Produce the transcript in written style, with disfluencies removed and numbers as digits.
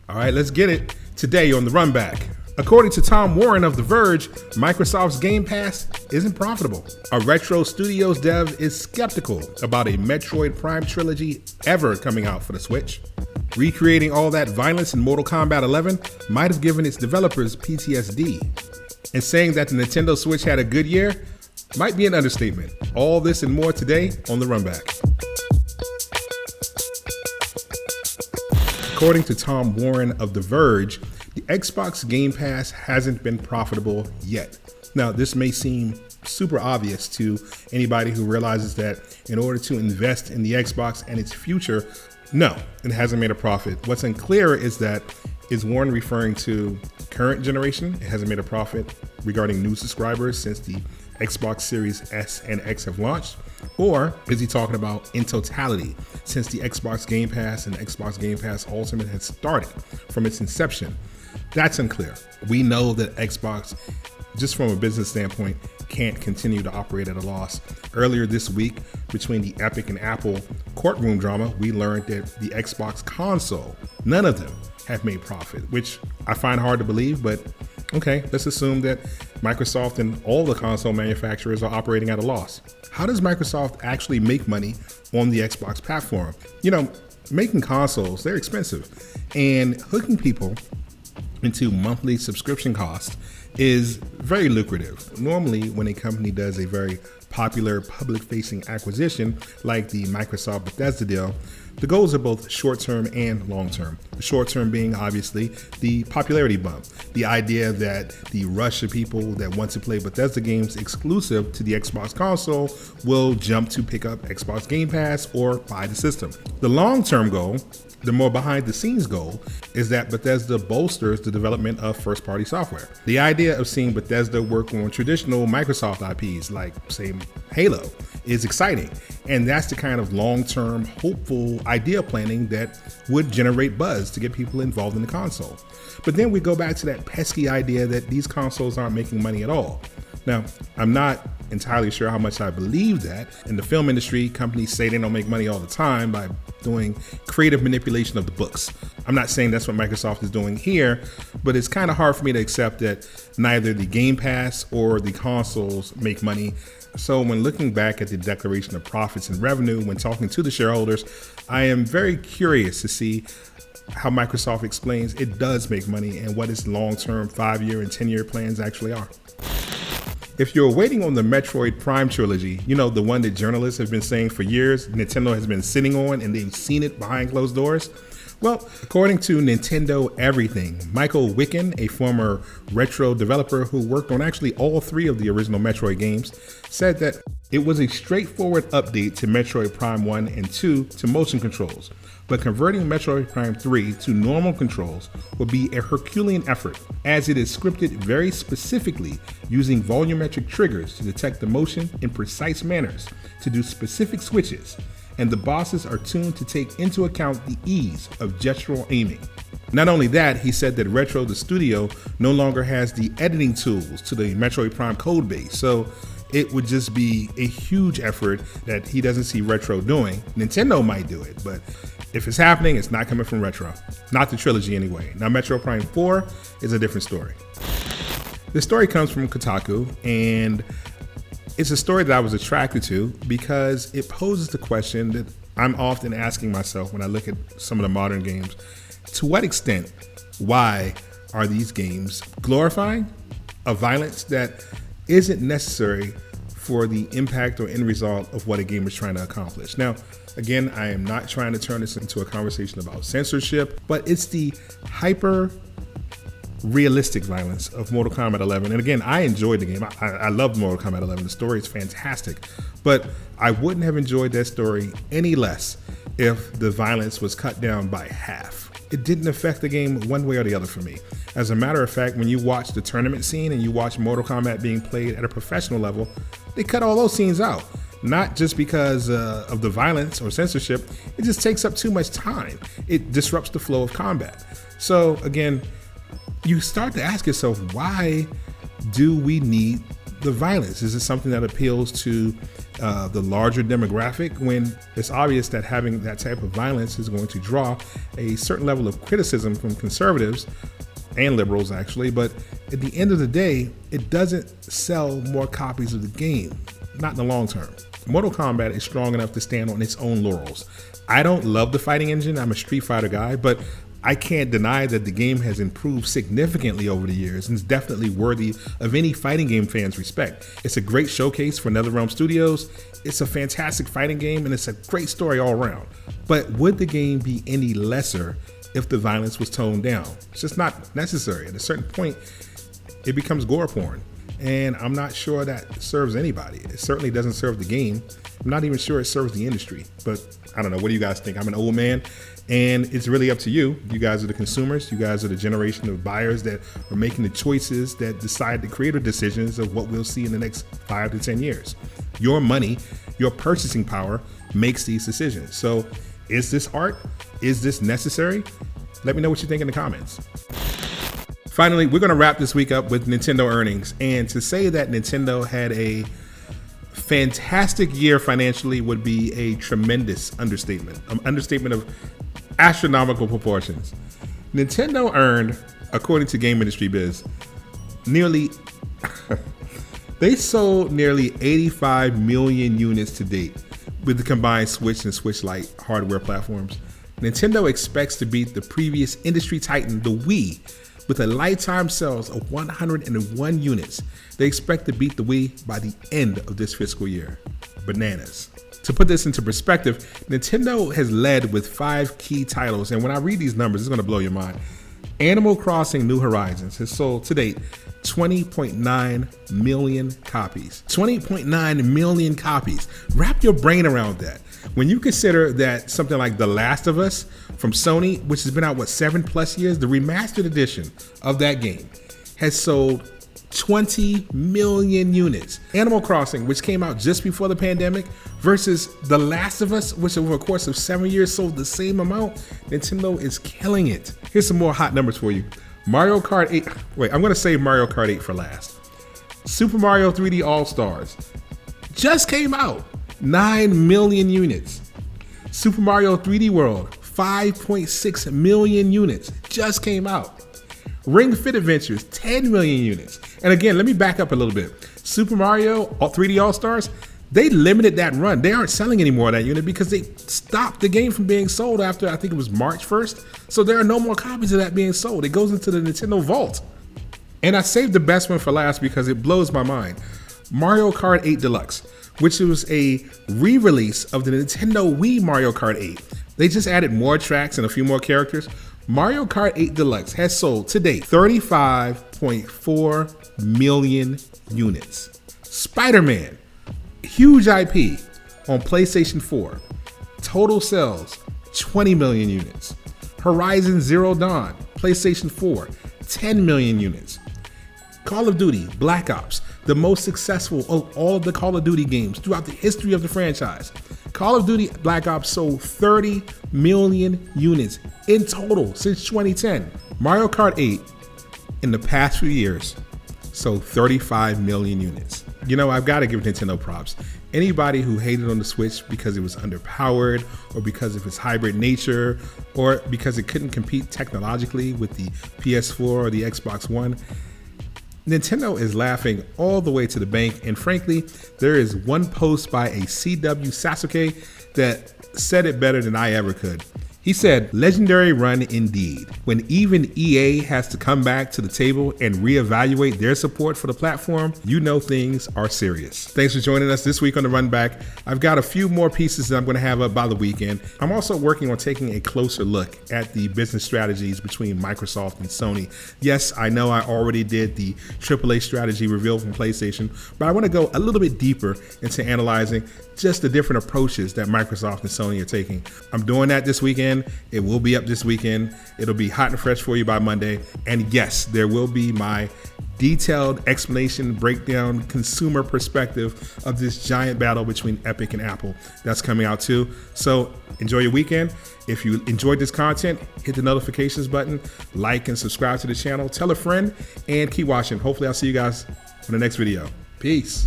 All right, let's get it. Today on the Runback. According to Tom Warren of The Verge, Microsoft's Game Pass isn't profitable. A Retro Studios dev is skeptical about a Metroid Prime Trilogy ever coming out for the Switch. Recreating all that violence in Mortal Kombat 11 might have given its developers PTSD. And saying that the Nintendo Switch had a good year might be an understatement. All this and more today on the Runback. According to Tom Warren of The Verge, the Xbox Game Pass hasn't been profitable yet. Now, this may seem super obvious to anybody who realizes that in order to invest in the Xbox and its future, no, it hasn't made a profit. What's unclear is Warren referring to current generation? It hasn't made a profit regarding new subscribers since the Xbox Series S and X have launched? Or is he talking about in totality since the Xbox Game Pass and Xbox Game Pass Ultimate has started from its inception? That's unclear. We know that Xbox, just from a business standpoint, can't continue to operate at a loss. Earlier this week, between the Epic and Apple courtroom drama, we learned that the Xbox console, none of them have made profit, which I find hard to believe, but okay, let's assume that Microsoft and all the console manufacturers are operating at a loss. How does Microsoft actually make money on the Xbox platform? You know, making consoles, they're expensive, and hooking people into monthly subscription costs is very lucrative. Normally, when a company does a very popular public-facing acquisition like the Microsoft Bethesda deal, the goals are both short-term and long-term. The short-term being obviously the popularity bump, the idea that the rush of people that want to play Bethesda games exclusive to the Xbox console will jump to pick up Xbox Game Pass or buy the system. The long-term goal, the more behind-the-scenes goal, is that Bethesda bolsters the development of first-party software. The idea of seeing Bethesda work on traditional Microsoft IPs like, say, Halo is exciting, and that's the kind of long-term, hopeful idea planning that would generate buzz to get people involved in the console. But then we go back to that pesky idea that these consoles aren't making money at all. Now, I'm not entirely sure how much I believe that. In the film industry, companies say they don't make money all the time by doing creative manipulation of the books. I'm not saying that's what Microsoft is doing here, but it's kind of hard for me to accept that neither the Game Pass or the consoles make money. So when looking back at the declaration of profits and revenue when talking to the shareholders, I am very curious to see how Microsoft explains it does make money and what its long-term 5-year and 10-year plans actually are. If you're waiting on the Metroid Prime Trilogy, you know, the one that journalists have been saying for years Nintendo has been sitting on and they've seen it behind closed doors, well, according to Nintendo Everything, Michael Wicken, a former retro developer who worked on actually all 3 of the original Metroid games, said that it was a straightforward update to Metroid Prime 1 and 2 to motion controls, but converting Metroid Prime 3 to normal controls will be a Herculean effort, as it is scripted very specifically using volumetric triggers to detect the motion in precise manners to do specific switches, and the bosses are tuned to take into account the ease of gestural aiming. Not only that, he said that Retro the studio no longer has the editing tools to the Metroid Prime code base, so it would just be a huge effort that he doesn't see Retro doing. Nintendo might do it, but if it's happening, it's not coming from Retro. Not the trilogy anyway. Now, Metroid Prime 4 is a different story. This story comes from Kotaku, and it's a story that I was attracted to because it poses the question that I'm often asking myself when I look at some of the modern games. To what extent, why are these games glorifying a violence that isn't necessary for the impact or end result of what a game is trying to accomplish? Now, again, I am not trying to turn this into a conversation about censorship, but it's the hyper realistic violence of Mortal Kombat 11. And again, I enjoyed the game. I love Mortal Kombat 11. The story is fantastic, but I wouldn't have enjoyed that story any less if the violence was cut down by half. It didn't affect the game one way or the other for me. As a matter of fact, when you watch the tournament scene and you watch Mortal Kombat being played at a professional level, they cut all those scenes out. Not just because of the violence or censorship, it just takes up too much time. It disrupts the flow of combat. So again, you start to ask yourself, why do we need the violence? Is it something that appeals to the larger demographic, when it's obvious that having that type of violence is going to draw a certain level of criticism from conservatives and liberals actually, but at the end of the day, it doesn't sell more copies of the game, not in the long term. Mortal Kombat is strong enough to stand on its own laurels. I don't love the fighting engine, I'm a Street Fighter guy, but I can't deny that the game has improved significantly over the years and is definitely worthy of any fighting game fan's respect. It's a great showcase for NetherRealm Studios, it's a fantastic fighting game, and it's a great story all around. But would the game be any lesser if the violence was toned down? It's just not necessary. At a certain point, it becomes gore porn, and I'm not sure that serves anybody. It certainly doesn't serve the game. I'm not even sure it serves the industry, but I don't know. What do you guys think? I'm an old man, and it's really up to you. You guys are the consumers. You guys are the generation of buyers that are making the choices that decide the creative decisions of what we'll see in the next 5 to 10 years. Your money, your purchasing power makes these decisions. So is this art? Is this necessary? Let me know what you think in the comments. Finally, we're going to wrap this week up with Nintendo earnings. And to say that Nintendo had a fantastic year financially would be a tremendous understatement. An understatement of astronomical proportions. Nintendo earned, according to Game Industry Biz, they sold nearly 85 million units to date with the combined Switch and Switch Lite hardware platforms. Nintendo expects to beat the previous industry titan, the Wii, with a lifetime sales of 101 units. They expect to beat the Wii by the end of this fiscal year. Bananas. To put this into perspective, Nintendo has led with 5 key titles, and when I read these numbers, it's going to blow your mind. Animal Crossing New Horizons has sold to date 20.9 million copies. 20.9 million copies. Wrap your brain around that. When you consider that something like The Last of Us from Sony, which has been out, 7+ years, the remastered edition of that game has sold 20 million units. Animal Crossing, which came out just before the pandemic, versus The Last of Us, which over a course of 7 years sold the same amount. Nintendo is killing it. Here's some more hot numbers for you. Mario Kart 8, wait, I'm gonna save Mario Kart 8 for last. Super Mario 3D All-Stars just came out, 9 million units. Super Mario 3D World, 5.6 million units, just came out. Ring Fit Adventures, 10 million units. And again, let me back up a little bit. Super Mario 3D All-Stars, they limited that run. They aren't selling any more of that unit because they stopped the game from being sold after, I think it was March 1st. So there are no more copies of that being sold. It goes into the Nintendo vault. And I saved the best one for last because it blows my mind. Mario Kart 8 Deluxe, which was a re-release of the Nintendo Wii Mario Kart 8. They just added more tracks and a few more characters. Mario Kart 8 Deluxe has sold to date 35.4 million units. Spider-Man, huge IP on PlayStation 4. Total sales, 20 million units. Horizon Zero Dawn, PlayStation 4, 10 million units. Call of Duty Black Ops, the most successful of all of the Call of Duty games throughout the history of the franchise. Call of Duty Black Ops sold 30 million units in total since 2010. Mario Kart 8, in the past few years, sold 35 million units. You know, I've got to give Nintendo props. Anybody who hated on the Switch because it was underpowered, or because of its hybrid nature, or because it couldn't compete technologically with the PS4 or the Xbox One, Nintendo is laughing all the way to the bank, and frankly, there is one post by a CW Sasuke that said it better than I ever could. He said, "Legendary run indeed. When even EA has to come back to the table and reevaluate their support for the platform, you know things are serious." Thanks for joining us this week on the Runback. I've got a few more pieces that I'm going to have up by the weekend. I'm also working on taking a closer look at the business strategies between Microsoft and Sony. Yes, I know I already did the AAA strategy reveal from PlayStation, but I want to go a little bit deeper into analyzing just the different approaches that Microsoft and Sony are taking. I'm doing that this weekend. It will be up this weekend. It'll be hot and fresh for you by Monday. And yes, there will be my detailed explanation, breakdown, consumer perspective of this giant battle between Epic and Apple. That's coming out too. So enjoy your weekend. If you enjoyed this content, hit the notifications button, like and subscribe to the channel, tell a friend, and keep watching. Hopefully I'll see you guys on the next video. Peace.